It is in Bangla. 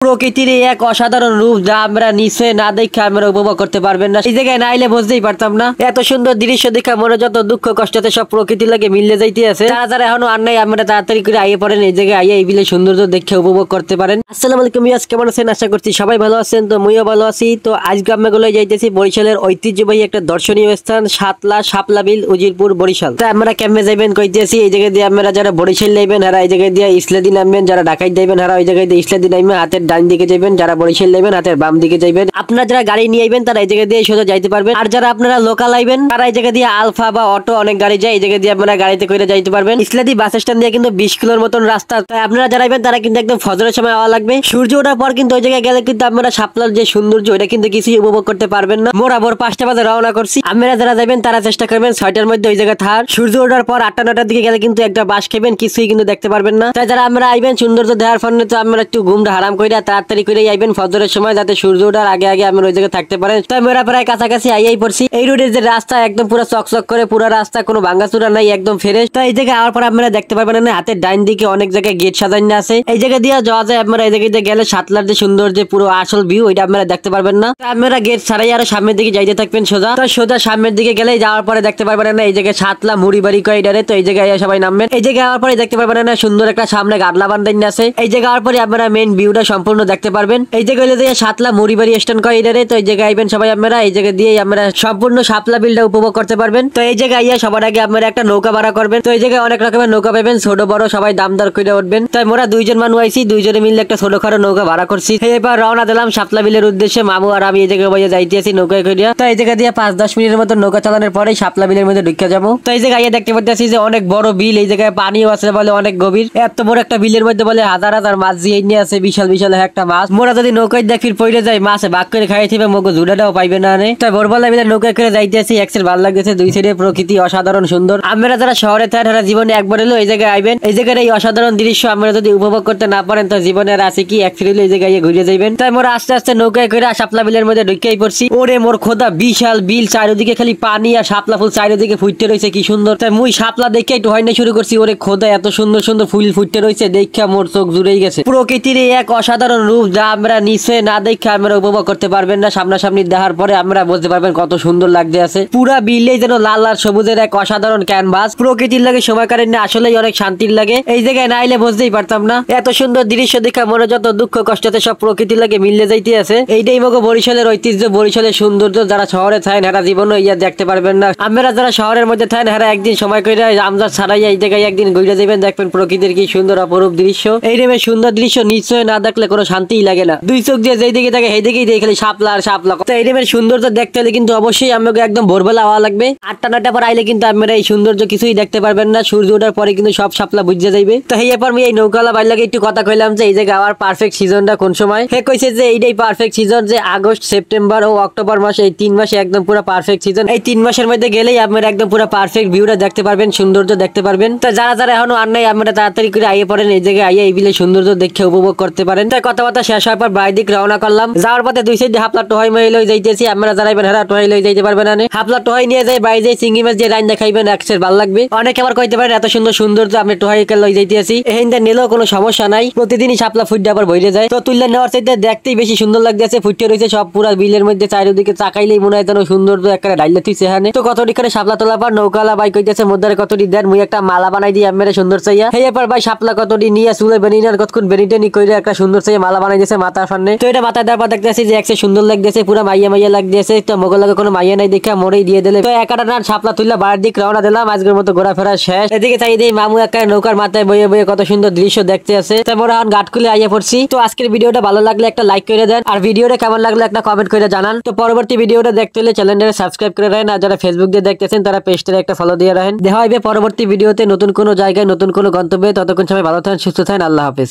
প্রকৃতির এই এক অসাধারণ রূপ যা আমরা নিচে না দেখে আমরা উপভোগ করতে পারবেন না। এই জায়গায় না আইলে বুঝতেই পারতাম না। এত সুন্দর দৃশ্য দেখে মনে যত দুঃখ কষ্টতে সব প্রকৃতির লাগে মিললে যাইতে আছে। যারা যারা এখনো আর নাই আমরা তাড়াতাড়ি করে আইয়ে পড়েন, এই জায়গায় আইয়ে এই বিলে সৌন্দর্য দেখে উপভোগ করতে পারেন। আসসালামু আলাইকুম ইয়াস, কেমন আছেন? আশা করছি সবাই ভালো আছেন। তো মুইও ভালো আছি। তো আজকে আমরা গুলো যাইতেছি বরিশালের ঐতিহ্যবাহী একটা দর্শনীয় স্থান সাতলা শাপলা বিল, উজিরপুর, বরিশাল। তো আমরা কেমনে যাইবেন কইতেছি, এই জায়গায় দিয়ে আমরা যারা বরিশাল যাইবেন হারা এই জায়গায় দিয়ে ইসলাদি নামবেন, যারা ঢাকায় যাইবেন হারা ওই জায়গায় দিয়ে ইসলাদি নামবেন, হাতের ডান দিকে যাবেন, যারা বরিশাল যাইবেন হাতের বাম দিকে যাইবেন। আপনারা যারা গাড়ি নিয়ে আইবেন তারা এই জায়গা দিয়ে সোজা যাইতে পারবেন। আর যারা আপনারা লোকাল আইবেন তারা এই জায়গা দিয়ে আলফা বা অটো অনেক গাড়ি যায়, এই জায়গা দিয়ে আপনারা গাড়িতে করে যাইতে পারবেন। ইসলাদি বাস স্ট্যান্ড দিয়ে কিন্তু 20 কিলোর মতন রাস্তা। তাই আপনারা যারা আইবেন তারা কিন্তু একদম ফজরের সময় আওয়া লাগবে। সূর্য ওঠার পর কিন্তু ওই জায়গায় গেলে কিন্তু আপনারা শাপলার যে সৌন্দর্য এটা কিন্তু কিছুই উপভোগ করতে পারবেন না। মোর আবার 5টা বাজে রওনা করছি। আপনারা যারা যাবেন তারা চেষ্টা করবেন 6টার মধ্যে ওই জায়গায় থার। সূর্য ওঠার পর 8টা-9টার দিকে গেলে কিন্তু একটা বাস খাবেন, কিছুই কিন্তু দেখতে পারবেন না। তাই যারা আমরা আইবেন সৌন্দর্য দেখার ফলে তো আমরা একটু ঘুমটা হারাম করে তাড়াতাড়ি করে আইবেন ফজরের সময়, যাতে সূর্য ওঠার আগে আগে আমরা ওই জায়গায় থাকতে পারেন। তো আমরা প্রায় কাছাকাছি আইয়াই পড়ছি। এই রোডের যে রাস্তা একদম পুরো চকচক করে, পুরো রাস্তা কোনো ভাঙাচুরা নাই, একদম ফ্রেশ। তো এই জায়গায় আওয়ার পর আপনারা দেখতে পারবেন না হাতের ডাইন দিকে অনেক জায়গায় গেট সাজানো আছে। এই জায়গা দিয়ে যাওয়া যায়। আপনারা এই জায়গায় গেলে সাতলার যে সুন্দর যে পুরো আসল ভিউ এটা আপনারা দেখতে পারবেন না। আপনারা গেট ছাড়াই আরো সামনের দিকে যাইতে থাকবেন সোজা। তো সোজা সামনের দিকে গেলে যাওয়ার পরে দেখতে পারবেন না এই জায়গায় সাতলা মুড়ি বাড়ি কয়ডারে। তো এই জায়গায় সবাই নামবেন। এই জায়গায় আওয়ার পরে দেখতে পারবেন না সুন্দর একটা সামনে গাডলা বান্ধাইন আছে। এই জায়গায় আওয়ার পরে আপনারা মেইন ভিউটা সম্পূর্ণ দেখতে পারবেন। এই জায়গায় সাতলা মুড়ি বাড়ি স্ট্যান্ড কয়ডারে। তো এই জায়গায় আইবেন সবাই আপনারা, এই জায়গা দিয়ে আমরা সম্পূর্ণ শাপলা বিলটা উপভোগ করতে পারবেন। তো এই জায়গায় আইয়া সবার আগে আপনারা একটা নৌকা ভাড়া করবেন। তো এই জায়গায় অনেক রকমের নৌকা পাবেন, ছোট বড় সবাই দাম দর করে উঠবেন। তাই মোরা 2জন মানুষ আইছি, 2জনে মিলে একটা ছোট খাটো নৌকা ভাড়া করছি। এবার রওনা দিলাম শাপলা বিলের উদ্দেশ্যে। মামু আর আমি এই জায়গায় বইয়া যাইতে আছি নৌকায় করিয়া। তো এই জায়গা দিয়ে 5-10 মিনিটের মতো নৌকা চালানোর পরে শাপলা বিলের মধ্যে ঢুকে যাবো। তো এই জায়গায় দেখতে পাচ্ছি যে অনেক বড় বিল, এই জায়গায় পানিও আছে বলে অনেক গভীর। এত বড় একটা বিলের মধ্যে বলে হাজার হাজার মাছ দিয়ে নিয়ে আছে, বিশাল বিশাল একটা মাছ। মোরা যদি নৌকায় দেখি পড়ে যায় মাছে ভাগ করে খাই থিবে, মগো জুড়াটাও পাইবে না। তাই ভোরবেলা বিলে নৌকায় করে যাইতে আছি। এক্সেল ভালো লাগতেছে, দুই সাইডে প্রকৃতি অসাধারণ সুন্দর। আমরা যারা শহরে থাকেন তারা জীবনে একবার হলো এই জায়গায় আইবেন। এই জায়গার এই অসাধারণ দৃশ্য আমরা যদি উপভোগ করতে না পারেন তো জীবনে আর আছে কি, একবার হলো এই জায়গায় ঘুরে যাইবেন। তাই মোরা আস্তে আস্তে নৌকায় করে শাপলা বিলের মধ্যে ঢুকেই পড়ছি। ওরে মোর খোদা, বিশাল বিল, চারিদিকে খালি পানি আর শাপলা ফুল চারিদিকে ফুটতে রয়েছে, কি সুন্দর। তাই মুই শাপলা দেখে একটু হয়নি শুরু করছি। ওরে খোদা, এত সুন্দর সুন্দর ফুল ফুটতে রয়েছে, দেখা মোর চোখ জুড়েই গেছে। প্রকৃতির এই এক অসাধারণ রূপ যা আমরা নিচে না দেখে আমরা উপভোগ করতে পারবেন না। সামনাসামনি দেখার পরে আমরা বুঝতে পারবেন কত সুন্দর লাগতে আছে। পুরা বিলেই যেন লাল লাল সবুজের এক অসাধারণ ক্যানভাস। প্রকৃতির লাগে সময় কারেন না, আসলেই অনেক শান্তির লাগে। এই জায়গায় না আইলে বুঝতেই পারতাম না। এত সুন্দর দৃশ্য দেখা মনে যত দুঃখ কষ্টতে সব প্রকৃতির লাগে মিললে যাইতে আছে। এইটাই মগো বরিশালের ঐতিহ্য, বরিশালের সৌন্দর্য। যারা শহরে থাকেন হারা জীবনও ইয়া দেখতে পারবেন না। আমরা যারা শহরের মধ্যে থাকেন হারা একদিন সময় করে আমজাদ ছাড়াই এই জায়গায় একদিন ঘুরে যাবেন, দেখবেন প্রকৃতির কি সুন্দর অপরূপ দৃশ্য। এই রেমে সুন্দর দৃশ্য নিশ্চয় না দেখলে কোনো শান্তিই লাগে না। দুই চোখ দিয়ে যেই দিকে থাকে সেই দিকেই দেখে খালি শাপলা আর শাপলা। তো এই রেমের সৌন্দর্য দেখতে হলে কিন্তু অবশ্যই আমাকে একদম ভোরবেলা হওয়া লাগবে। 8টা-9টা পর আইলে কিন্তু আপনারা এই সৌন্দর্য কিছুই দেখতে পারবেন না। সূর্য ওঠার পরে কিন্তু সব শাপলা বুঝে যাইবে। তো এই এরপর আমি এই নৌকালা বাইর লাগে একটু কথা কইলাম যে এই জায়গায় আমার পারফেক্ট সিজনটা কোন সময়। হে কইছে যে এইটাই পারফেক্ট সিজন, যে আগস্ট, সেপ্টেম্বর ও অক্টোবর মাস, এই 3 মাসে একদম পুরো পারফেক্ট সিজন। এই 3 মাসের মধ্যে গেলেই আপনারা একদম পুরো পারফেক্ট ভিউটা দেখতে পারবেন, সৌন্দর্য দেখতে পারবেন। তো যারা যারা এখনো আর নাই আপনারা তাড়াতাড়ি করে আইয়ে পড়েন, এই জায়গায় আইয়ে এই বিলে সৌন্দর্য দেখে উপভোগ করতে পারেন। তাই কথাবার্তা শেষ হওয়ার পর বাইরে দিক রওনা করলাম। যাওয়ার পথে দুই সাইডে হাপলা টোহাই মাই লই যাইতেছি। আপনারা যারাইবেন হারা টোহাই লই যাইতে পারবেন না। হাপলা টোহাই নিয়ে যাই বাইরে যাই চিংড়ি মাছ দিয়ে রাইন দেখাইবেন, একসের ভালো লাগবে। অনেকে আবার কইতে পারেন এত সুন্দর সৌন্দর্য আপনি টোহাই কে লই যাইতেছি, এহিন্দা নিলেও কোনো সমস্যা নাই। প্রতিদিনই শাপলা ফুটে আবার ভইরে যায়। তো তুললে নেওয়ার চাইতে দেখতেই বেশি সুন্দর লাগতেছে। ফুটে রয়েছে সব পুরা বিলের মধ্যে, চারিদিকে চাকাইলেই মনে হয় যেন সৌন্দর্য একটা ডাইলে তুই সেখানে। তো কতটি করে শাপলা তোলা পর নৌকালা বাই কইতেছে মধ্যে কতটি দেন, মুই একটা মালা বানাই দিই আপনারা সুন্দর চাইয়া। এই এরপর ভাই শাপলা কতটি নিয়ে চুলে বেনিনার কতক্ষণ বেনিটেনি কইরে একটা সুন্দর চাইয়া মালা বানাই দিয়েছে মাথার সামনে। তো এটা মাথায় দেওয়ার পর দেখতেছি যে একসে সুন্দর লাগতেছে, পুরা মাইয়া মাইয়া লাগতেছে। তো মোগল লাগে কোনো মাইয়া নাই দেখা মোড়েই দিয়ে দিলে। তো একটা না শাপলা তুললা বাড়ির দিক রওনা দিলাম। আজকের মতো ঘোরাফেরা শেষ। এদিকে চাই দিই মামু একটা নৌকার মাথায় বইয়ে বইয়ে কত সুন্দর দৃশ্য দেখতে আছে। তো মোরা এখন ঘাট খুলে আইয়া পড়ছি। তো আজকের ভিডিওটা ভালো লাগলে একটা লাইক করে দেন, আর ভিডিওটা কেমন লাগলে একটা কমেন্ট করে জানান। তো পরবর্তী ভিডিওটা দেখতে হলে চ্যানেলটা সাবস্ক্রাইব করে রাখেন, আর যারা ফেসবুক দিয়ে দেখতেছেন তারা পেজটারে একটা ফলো দিয়ে রাখেন। দেখা হবে পরবর্তী ভিডিওতে নতুন কোনো জায়গায় নতুন কোনো গন্তব্যে। ততক্ষণ সবাই ভালো থাকেন, সুস্থ থাকেন। আল্লাহ হাফেজ।